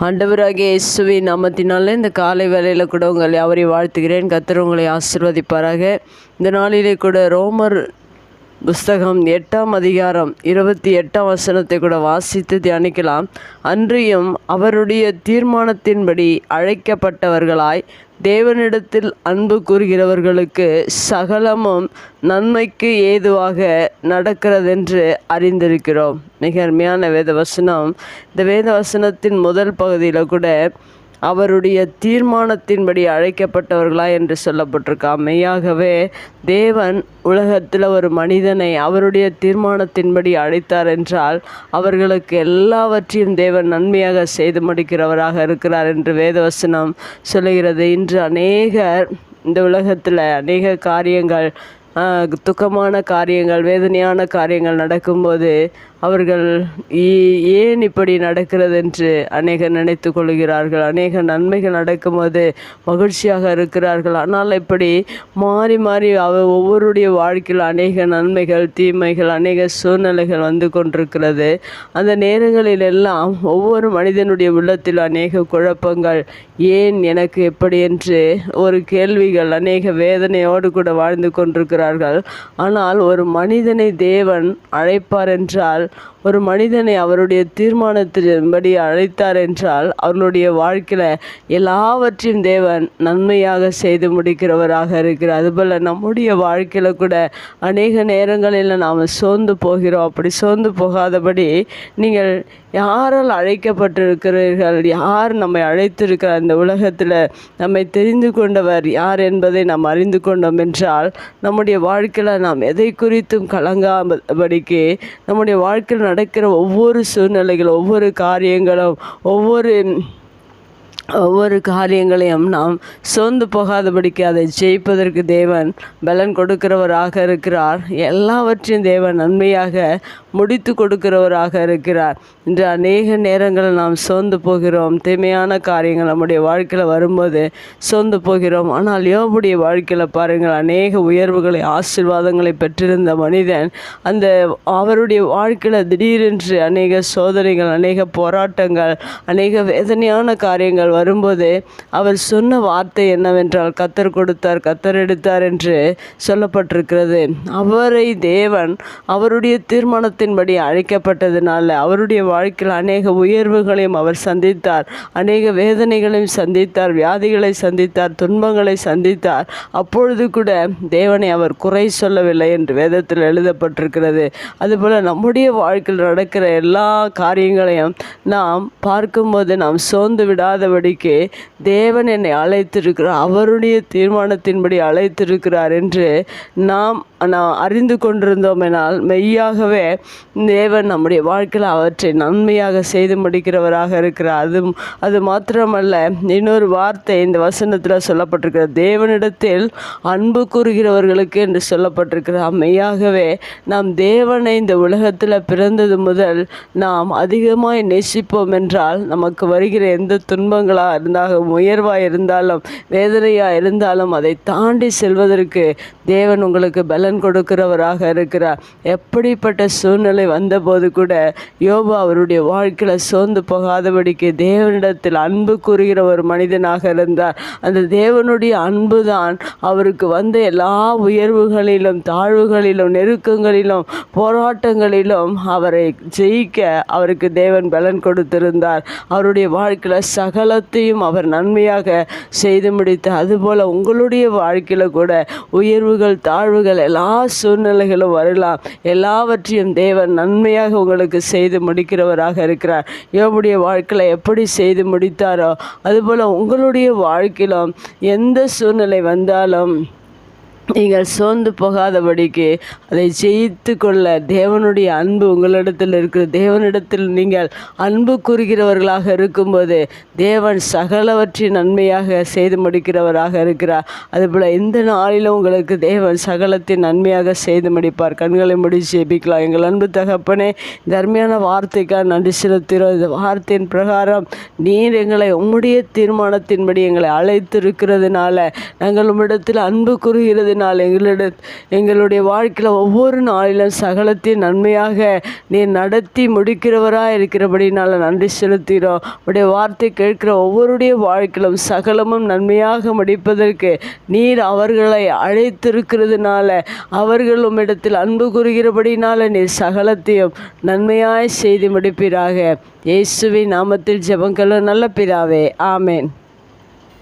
ஆண்டவராகிய இயேசுவின் நாமத்தினால இந்த காலை வேளையில் கூட உங்களை அவரை வாழ்த்துகிறேன். கர்த்தர் உங்களை ஆசீர்வதிப்பாராக. இந்த நாளிலே கூட ரோமர் புஸ்தகம் 8ஆம் அதிகாரம் 28ஆம் வசனத்தை கூட வாசித்து தியானிக்கலாம். அன்றியும் அவருடைய தீர்மானத்தின்படி அழைக்கப்பட்டவர்களாய் தேவனிடத்தில் அன்பு கூறுகிறவர்களுக்கு சகலமும் நன்மைக்கு ஏதுவாக நடக்கிறதென்று அறிந்திருக்கிறோம். மிக அருமையான வேதவசனம். இந்த வேதவசனத்தின் முதல் பகுதியில் கூட அவருடைய தீர்மானத்தின்படி அழைக்கப்பட்டவர்களா என்று சொல்லப்பட்டிருக்கா. மெய்யாகவே தேவன் உலகத்தில் ஒரு மனிதனை அவருடைய தீர்மானத்தின்படி அழைத்தார் என்றால் அவர்களுக்கு எல்லாவற்றையும் தேவன் நன்மையாக செய்து முடிக்கிறவராக இருக்கிறார் என்று வேதவசனம் சொல்லுகிறது. இன்று அநேகர் இந்த உலகத்தில் அநேக காரியங்கள், துக்கமான காரியங்கள், வேதனையான காரியங்கள் நடக்கும்போது அவர்கள் ஏன் இப்படி நடக்கிறது என்று அநேகர் நினைத்து கொள்கிறார்கள். அநேக நன்மைகள் நடக்கும்போது மகிழ்ச்சியாக இருக்கிறார்கள். ஆனால் இப்படி மாறி மாறி ஒவ்வொருடைய வாழ்க்கையில் அநேக நன்மைகள், தீமைகள், அநேக சூழ்நிலைகள் வந்து கொண்டிருக்கிறது. அந்த நேரங்களில் எல்லாம் ஒவ்வொரு மனிதனுடைய உள்ளத்தில் அநேக குழப்பங்கள், ஏன் எனக்கு எப்படி என்று ஒரு கேள்விகள், அநேக வேதனையோடு கூட வாழ்ந்து கொண்டிருக்கிறார்கள். ஆனால் ஒரு மனிதனை தேவன் அழைப்பார் என்றால், ஒரு மனிதனை அவருடைய தீர்மானத்தின்படி அழைத்தார் என்றால் அவர்களுடைய வாழ்க்கையில் எல்லாவற்றையும் தேவன் நன்மையாக செய்து முடிக்கிறவராக இருக்கிறார். அதுபோல் நம்முடைய வாழ்க்கையில் கூட அநேக நேரங்களில் நாம் சோர்ந்து போகிறோம். அப்படி சோர்ந்து போகாதபடி நீங்கள் யாரால் அழைக்கப்பட்டிருக்கிறீர்கள், யார் நம்மை அழைத்திருக்கிறார், இந்த உலகத்தில் நம்மை தெரிந்து கொண்டவர் யார் என்பதை நாம் அறிந்து கொண்டோம் என்றால் நம்முடைய வாழ்க்கையில் நாம் எதை குறித்தும் கலங்காதபடிக்கு நம்முடைய வாழ்க்கையில் நடக்கிற ஒவ்வொரு சூழ்நிலைகளும், ஒவ்வொரு காரியங்களும், ஒவ்வொரு காரியங்களையும் நாம் சோர்ந்து போகாதபடிக்கு அதை ஜெயிப்பதற்கு தேவன் பலன் கொடுக்கிறவராக இருக்கிறார். எல்லாவற்றையும் தேவன் நன்மையாக முடித்து கொடுக்கிறவராக இருக்கிறார். இன்று அநேக நேரங்களில் நாம் சோர்ந்து போகிறோம். தீமையான காரியங்கள் நம்முடைய வாழ்க்கையில் வரும்போது சோர்ந்து போகிறோம். ஆனால் யோபுடைய வாழ்க்கையில் பாருங்கள், அநேக உயர்வுகளை, ஆசீர்வாதங்களை பெற்றிருந்த மனிதன் அவருடைய வாழ்க்கையில் திடீரென்று அநேக சோதனைகள், அநேக போராட்டங்கள், அநேக வேதனையான காரியங்கள் வரும்போது அவர் சொன்ன வார்த்தை என்னவென்றால், கர்த்தர் கொடுத்தார், கர்த்தர் எடுத்தார் என்று சொல்லப்பட்டிருக்கிறது. அவரை தேவன் அவருடைய தீர்மானத்தின்படி அழைக்கப்பட்டதினால அவருடைய வாழ்க்கையில் அநேக உயர்வுகளையும் அவர் சந்தித்தார், அநேக வேதனைகளையும் சந்தித்தார், வியாதிகளை சந்தித்தார், துன்பங்களை சந்தித்தார். அப்பொழுது கூட தேவனை அவர் குறை சொல்லவில்லை என்று வேதத்தில் எழுதப்பட்டிருக்கிறது. அதுபோல் நம்முடைய வாழ்க்கையில் நடக்கிற எல்லா காரியங்களையும் நாம் பார்க்கும்போது நாம் சோர்ந்து விடாதபடிக்கு தேவன் என்னை அழைத்திருக்கிறார், அவருடைய தீர்மானத்தின்படி அழைத்திருக்கிறார் என்று நாம் அறிந்து கொண்டிருந்தோம் எனால் மெய்யாகவே தேவன் நம்முடைய வாழ்க்கையில் அவற்றை நன்மையாக செய்து முடிக்கிறவராக இருக்கிறார். அது மாத்திரமல்ல, இன்னொரு வார்த்தை இந்த வசனத்தில் சொல்லப்பட்டிருக்கிறது, தேவனிடத்தில் அன்பு கூறுகிறவர்களுக்கு என்று சொல்லப்பட்டிருக்கிறார். மெய்யாகவே நாம் தேவனை இந்த உலகத்தில் பிறந்தது முதல் நாம் அதிகமாய் நேசிப்போம் என்றால் நமக்கு வருகிற எந்த துன்பங்களாக இருந்தாலும், உயர்வாக இருந்தாலும், வேதனையாக இருந்தாலும் அதை தாண்டி செல்வதற்கு தேவன் உங்களுக்கு பலன் கொடுக்கிறவராக இருக்கிறார். எப்படிப்பட்ட சூழ்நிலை வந்தபோது கூட யோபு அவருடைய வாழ்க்கையில் சோர்ந்து போகாதபடிக்கு தேவனிடத்தில் அன்பு கூறுகிற ஒரு மனிதனாக இருந்தார். அந்த தேவனுடைய அன்பு தான் அவருக்கு வந்த எல்லா உயர்வுகளிலும், தாழ்வுகளிலும், நெருக்கங்களிலும், போராட்டங்களிலும் அவரை ஜெயிக்க அவருக்கு தேவன் பலன் கொடுத்திருந்தார். அவருடைய வாழ்க்கையில் சகலத்தையும் அவர் நன்மையாக செய்து முடித்தார். அதுபோல் உங்களுடைய வாழ்க்கையில் கூட உயர்வுகள், தாழ்வுகள், எல்லா சூழ்நிலைகளும் வரலாம். எல்லாவற்றையும் தேவன் நன்மையாக உங்களுக்கு செய்து முடிக்கிறவராக இருக்கிறார். யோபுடைய வாழ்க்கையில் எப்படி செய்து முடித்தாரோ அதுபோல் உங்களுடைய வாழ்க்கையிலும் எந்த சூழ்நிலை வந்தாலும் நீங்கள் சோர்ந்து போகாதபடிக்கு அதை ஜெயித்து கொள்ள தேவனுடைய அன்பு உங்களிடத்தில் இருக்கிறது. தேவனிடத்தில் நீங்கள் அன்பு கூறுகிறவர்களாக இருக்கும்போது தேவன் சகலவற்றையும் நன்மையாக செய்து முடிக்கிறவராக இருக்கிறார். அதுபோல் இந்த நாளிலும் உங்களுக்கு தேவன் சகலத்தின் நன்மையாக செய்து முடிப்பார். கண்களை முடி ஜெபிக்கலாம். எங்கள் அன்பு தகப்பனே, இந்த அருமையான வார்த்தைக்காக நன்றி செலுத்துகிறோம். இந்த வார்த்தையின் பிரகாரம் நீர் எங்களை உம்முடைய தீர்மானத்தின்படி எங்களை அழைத்திருக்கிறதுனால, நாங்கள் உம்மிடத்தில் அன்பு கூறுகிறது கொடுப்பதினால் எங்களுடைய வாழ்க்கையில் ஒவ்வொரு நாளிலும் சகலத்தையும் நன்மையாக நீர் நடத்தி முடிக்கிறவராக இருக்கிறபடினால் நன்றி செலுத்துகிறோம். உடைய வார்த்தை கேட்கிற ஒவ்வொருடைய வாழ்க்கையிலும் சகலமும் நன்மையாக முடிப்பதற்கு நீர் அவர்களை அழைத்திருக்கிறதுனால, அவர்கள் உம்மிடத்தில் அன்பு கூறுகிறபடினால நீர் சகலத்தையும் நன்மையாய் செய்து முடிப்பீராக. இயேசுவின் நாமத்தில் ஜெபங்களும் நல்ல பிதாவே, ஆமேன்.